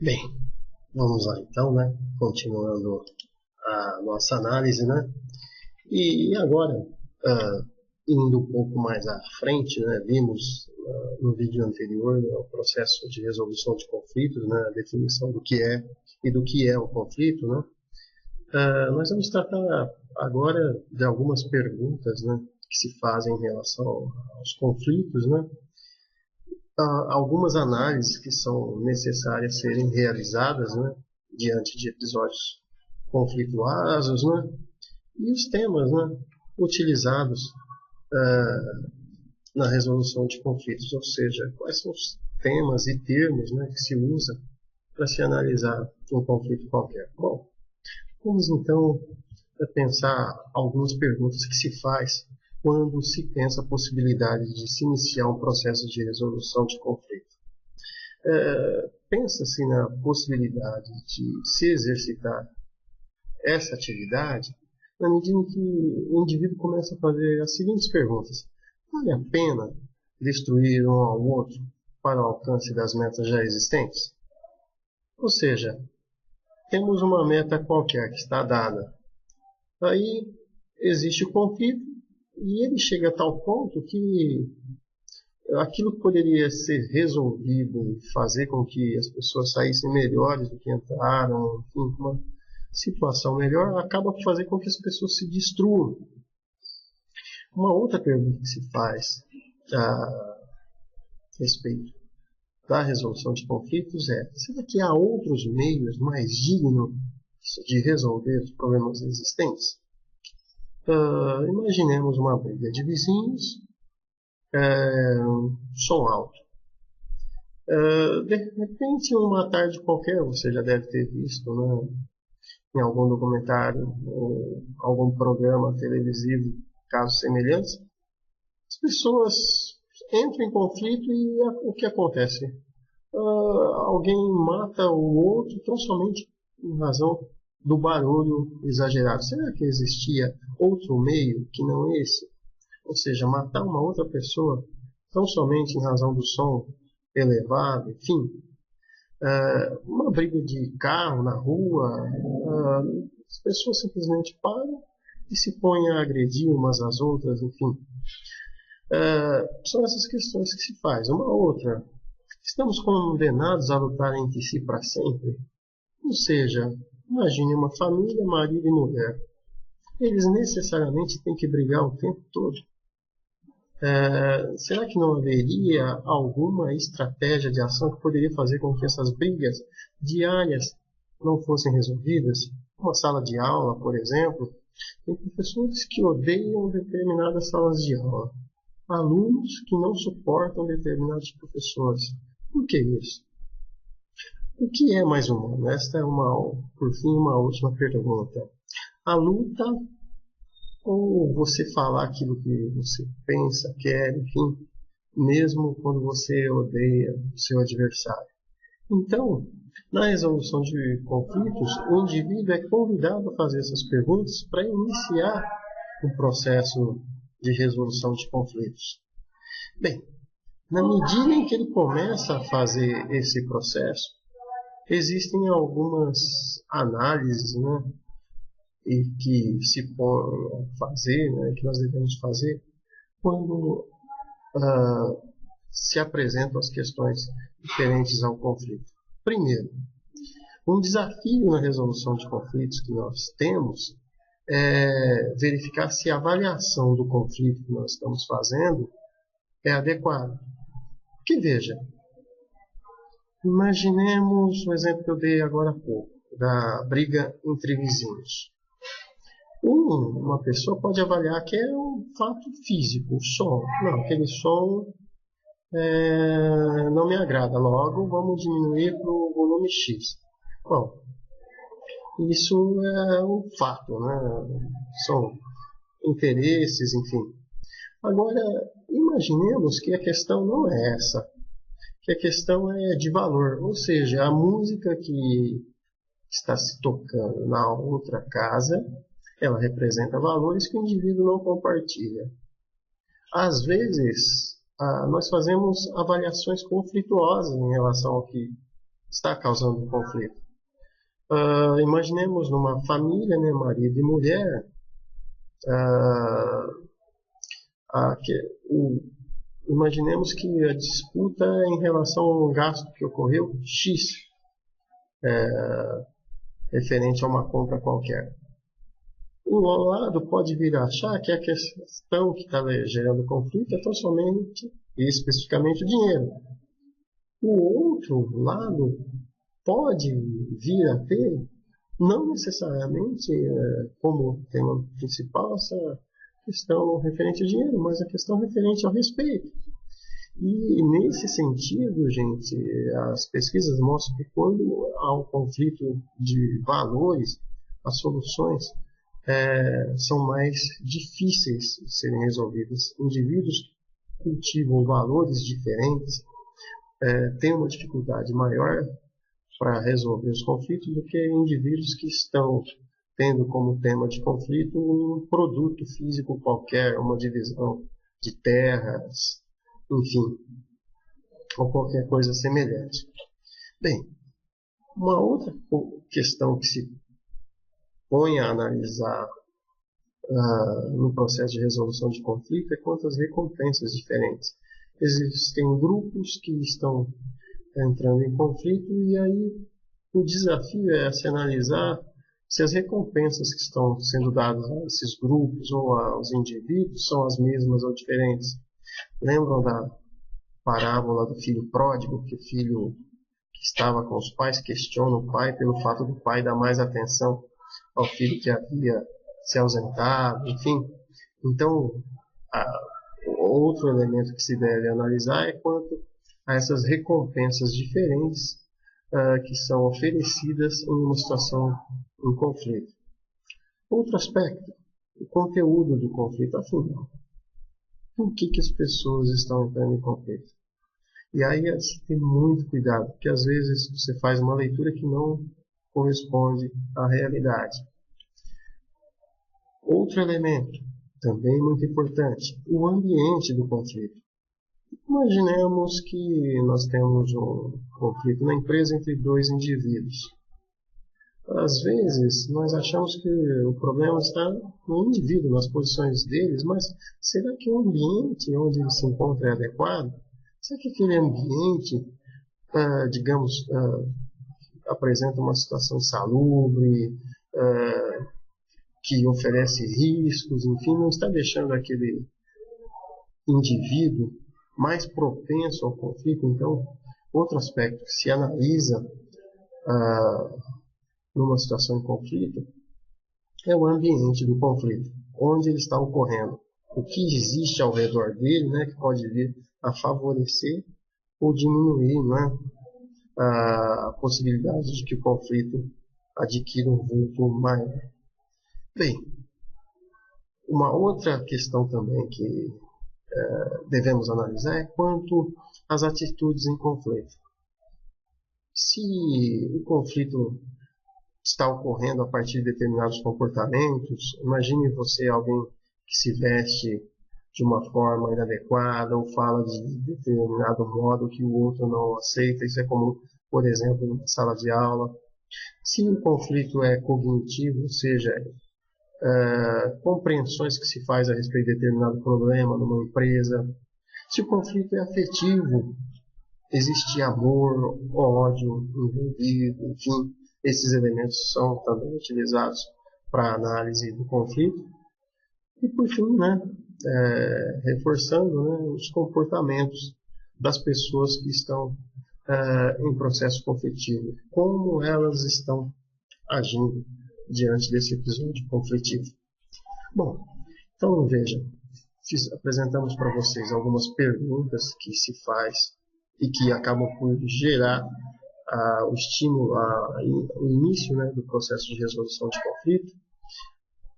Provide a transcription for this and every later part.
Bem, vamos lá então, né? Continuando a nossa análise, né? E agora, ah, indo um pouco mais à frente, né? Vimos no vídeo anterior o processo de resolução de conflitos, né? A definição do que é e do que é o conflito, né? Nós vamos tratar agora de algumas perguntas, né? Que se fazem em relação aos conflitos, né? Algumas análises que são necessárias serem realizadas, né, diante de episódios conflituosos, né, e os temas, né, utilizados na resolução de conflitos, ou seja, quais são os temas e termos, né, que se usa para se analisar um conflito qualquer. Bom, vamos então pensar algumas perguntas que se faz quando se pensa a possibilidade de se iniciar um processo de resolução de conflito. Pensa-se na possibilidade de se exercitar essa atividade na medida em que o indivíduo começa a fazer as seguintes perguntas: vale a pena destruir um ao outro para o alcance das metas já existentes? Ou seja, temos uma meta qualquer que está dada. Aí existe o conflito e ele chega a tal ponto que aquilo que poderia ser resolvido e fazer com que as pessoas saíssem melhores do que entraram, enfim, uma situação melhor, acaba por fazer com que as pessoas se destruam. Uma outra pergunta que se faz a respeito da resolução de conflitos é: será que há outros meios mais dignos de resolver os problemas existentes? Imaginemos uma briga de vizinhos, som alto. De repente, uma tarde qualquer, você já deve ter visto, né, em algum documentário ou algum programa televisivo, casos semelhantes, as pessoas entram em conflito e o que acontece? Alguém mata o outro tão somente em razão do barulho exagerado. Será que existia outro meio que não esse? Ou seja, matar uma outra pessoa tão somente em razão do som elevado, enfim, uma briga de carro na rua, as pessoas simplesmente param e se põem a agredir umas às outras, enfim. São essas questões que se faz. Uma outra, estamos condenados a lutar entre si para sempre? Ou seja, imagine uma família, marido e mulher. Eles necessariamente têm que brigar o tempo todo. Será que não haveria alguma estratégia de ação que poderia fazer com que essas brigas diárias não fossem resolvidas? Uma sala de aula, por exemplo, tem professores que odeiam determinadas salas de aula, alunos que não suportam determinados professores. Por que isso? O que é mais humano? Esta é por fim, uma última pergunta. A luta ou você falar aquilo que você pensa, quer, enfim, mesmo quando você odeia o seu adversário. Então, na resolução de conflitos, o indivíduo é convidado a fazer essas perguntas para iniciar o processo de resolução de conflitos. Bem, na medida em que ele começa a fazer esse processo, existem algumas análises, né, e que se podem fazer, né, que nós devemos fazer quando se apresentam as questões diferentes ao conflito. Primeiro, um desafio na resolução de conflitos que nós temos é verificar se a avaliação do conflito que nós estamos fazendo é adequada. Porque veja, imaginemos o exemplo que eu dei agora há pouco, da briga entre vizinhos. Uma pessoa pode avaliar que é um fato físico, o som. Não, aquele som não me agrada, logo vamos diminuir para o volume X. Bom, isso é um fato, né? São interesses, enfim. Agora, imaginemos que a questão não é essa, que a questão é de valor, ou seja, a música que está se tocando na outra casa, ela representa valores que o indivíduo não compartilha. Às vezes, nós fazemos avaliações conflituosas em relação ao que está causando um conflito. Imaginemos numa família, né, marido e mulher, imaginemos que a disputa é em relação a um gasto que ocorreu X, referente a uma compra qualquer. Um lado pode vir a achar que a questão que está gerando conflito é tão somente e especificamente o dinheiro. O outro lado pode vir a ter, não necessariamente como tema principal, essa questão referente ao dinheiro, mas a questão referente ao respeito. E nesse sentido, gente, as pesquisas mostram que quando há um conflito de valores, as soluções são mais difíceis de serem resolvidas. Indivíduos que cultivam valores diferentes têm uma dificuldade maior para resolver os conflitos do que indivíduos que estão tendo como tema de conflito um produto físico qualquer, uma divisão de terras, enfim, ou qualquer coisa semelhante. Bem, uma outra questão que se põe a analisar no processo de resolução de conflito é quanto às recompensas diferentes. Existem grupos que estão entrando em conflito e aí o desafio é se analisar se as recompensas que estão sendo dadas a esses grupos ou aos indivíduos são as mesmas ou diferentes. Lembram da parábola do filho pródigo, que o filho que estava com os pais questiona o pai pelo fato do pai dar mais atenção ao filho que havia se ausentado, enfim. Então, outro elemento que se deve analisar é quanto a essas recompensas diferentes que são oferecidas em uma situação em conflito. Outro aspecto, o conteúdo do conflito, afinal. Por que as pessoas estão entrando em conflito? E aí você tem muito cuidado, porque às vezes você faz uma leitura que não corresponde à realidade. Outro elemento, também muito importante, o ambiente do conflito. Imaginemos que nós temos um conflito na empresa entre dois indivíduos. Às vezes, nós achamos que o problema está no indivíduo, nas posições deles, mas será que o ambiente onde ele se encontra é adequado? Será que aquele ambiente, digamos, apresenta uma situação insalubre, que oferece riscos, enfim, não está deixando aquele indivíduo mais propenso ao conflito? Então, outro aspecto que se analisa numa situação de conflito é o ambiente do conflito, onde ele está ocorrendo, o que existe ao redor dele, né, que pode vir a favorecer ou diminuir, né, a possibilidade de que o conflito adquira um vulto maior. Bem, uma outra questão também que devemos analisar é quanto às atitudes em conflito. Se o conflito está ocorrendo a partir de determinados comportamentos, imagine você alguém que se veste de uma forma inadequada ou fala de determinado modo que o outro não aceita. Isso é comum, por exemplo, na sala de aula. Se o conflito é cognitivo, ou seja, compreensões que se faz a respeito de determinado problema numa empresa. Se o conflito é afetivo, existe amor, ódio envolvido, enfim, esses elementos são também utilizados para a análise do conflito. E por fim, né, reforçando, né, os comportamentos das pessoas que estão em processo conflitivo, como elas estão agindo diante desse episódio conflitivo. Bom, então vejam, apresentamos para vocês algumas perguntas que se faz e que acabam por gerar o estímulo, o início, né, do processo de resolução de conflito.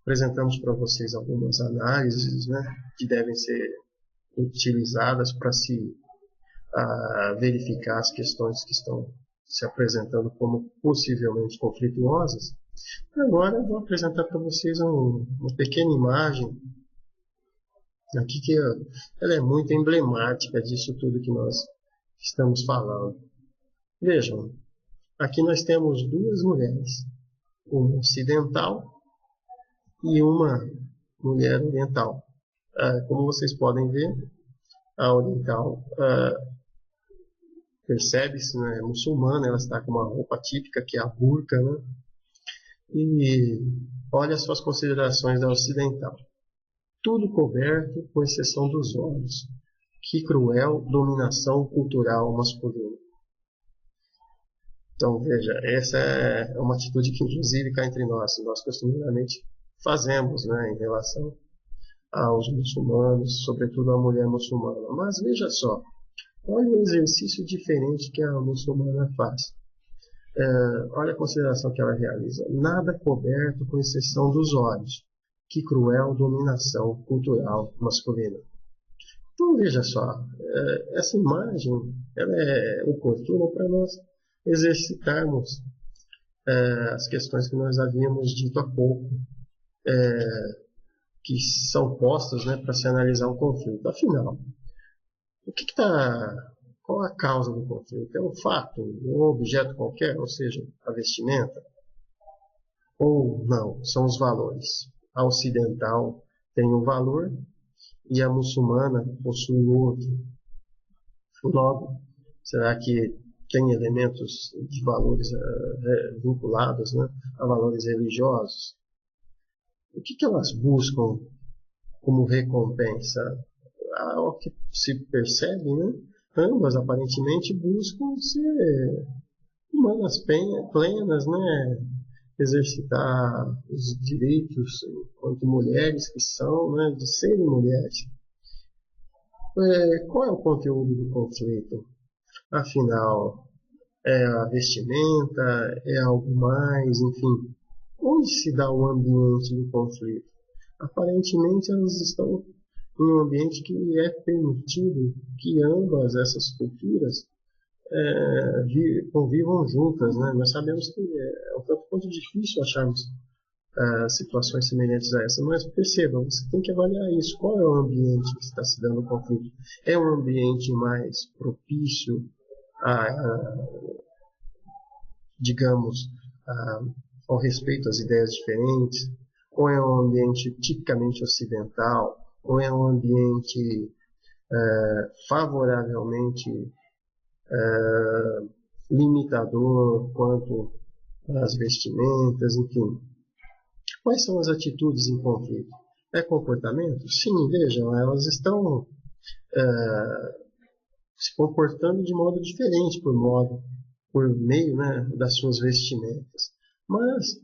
Apresentamos para vocês algumas análises, né, que devem ser utilizadas para se verificar as questões que estão se apresentando como possivelmente conflituosas. Agora eu vou apresentar para vocês uma pequena imagem aqui que ela é muito emblemática disso tudo que nós estamos falando. Vejam, Aqui nós temos duas mulheres, uma ocidental e uma mulher oriental. Como vocês podem ver, a oriental percebe-se, né, muçulmana, ela está com uma roupa típica que é a burca, né? E olha as suas considerações da ocidental. Tudo coberto, com exceção dos olhos. Que cruel dominação cultural masculina. Então veja, essa é uma atitude que inclusive cá entre nós costumeiramente fazemos, né, em relação aos muçulmanos, sobretudo à mulher muçulmana. Mas veja só, olha o exercício diferente que a muçulmana faz. Olha a consideração que ela realiza. Nada coberto com exceção dos olhos. Que cruel dominação cultural masculina. Então veja só, essa imagem ela é oportuna para nós exercitarmos as questões que nós havíamos dito há pouco, que são postas, né, para se analisar um conflito. Afinal, qual a causa do conflito? É um fato, um objeto qualquer, ou seja, a vestimenta? Ou não, são os valores. A ocidental tem um valor e a muçulmana possui outro. Logo, será que tem elementos de valores vinculados, né, a valores religiosos? O que elas buscam como recompensa? Ao que se percebe, né, ambas aparentemente buscam ser humanas plenas, né, exercitar os direitos enquanto mulheres que são, né, de serem mulheres. Qual é o conteúdo do conflito? Afinal, é a vestimenta? É algo mais? Enfim, onde se dá o ambiente do conflito? Aparentemente, elas estão em um ambiente que é permitido que ambas essas culturas convivam juntas, né? Nós sabemos que é um tanto quanto difícil acharmos situações semelhantes a essa, mas percebam, você tem que avaliar isso. Qual é o ambiente que está se dando o conflito? É um ambiente mais propício digamos, ao respeito às ideias diferentes? Ou é um ambiente tipicamente ocidental? Ou é um ambiente favoravelmente limitador quanto às vestimentas, enfim? Quais são as atitudes em conflito? É comportamento? Sim, vejam, elas estão se comportando de modo diferente por meio, né, das suas vestimentas. Mas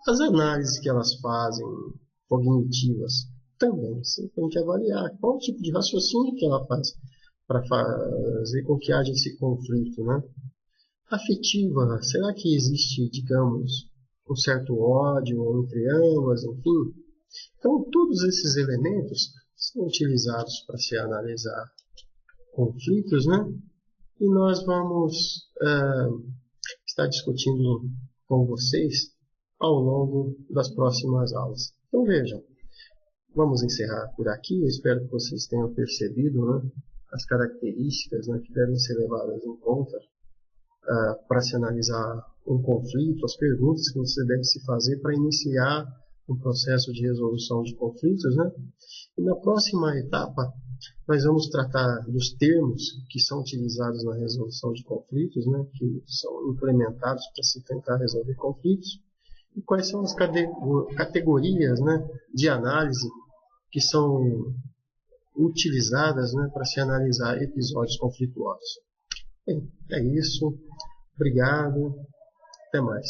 as análises que elas fazem, cognitivas, também você tem que avaliar qual tipo de raciocínio que ela faz para fazer com que haja esse conflito, né? Afetiva, será que existe, digamos, um certo ódio entre ambas, enfim? Então, todos esses elementos são utilizados para se analisar conflitos, né? E nós vamos estar discutindo com vocês ao longo das próximas aulas. Então, vejam, vamos encerrar por aqui. Eu espero que vocês tenham percebido, né, as características, né, que devem ser levadas em conta para se analisar um conflito, as perguntas que você deve se fazer para iniciar um processo de resolução de conflitos, né? E na próxima etapa, nós vamos tratar dos termos que são utilizados na resolução de conflitos, né, que são implementados para se tentar resolver conflitos, e quais são as categorias, né, de análise que são utilizadas, né, para se analisar episódios conflituosos. Bem, é isso. Obrigado. Até mais.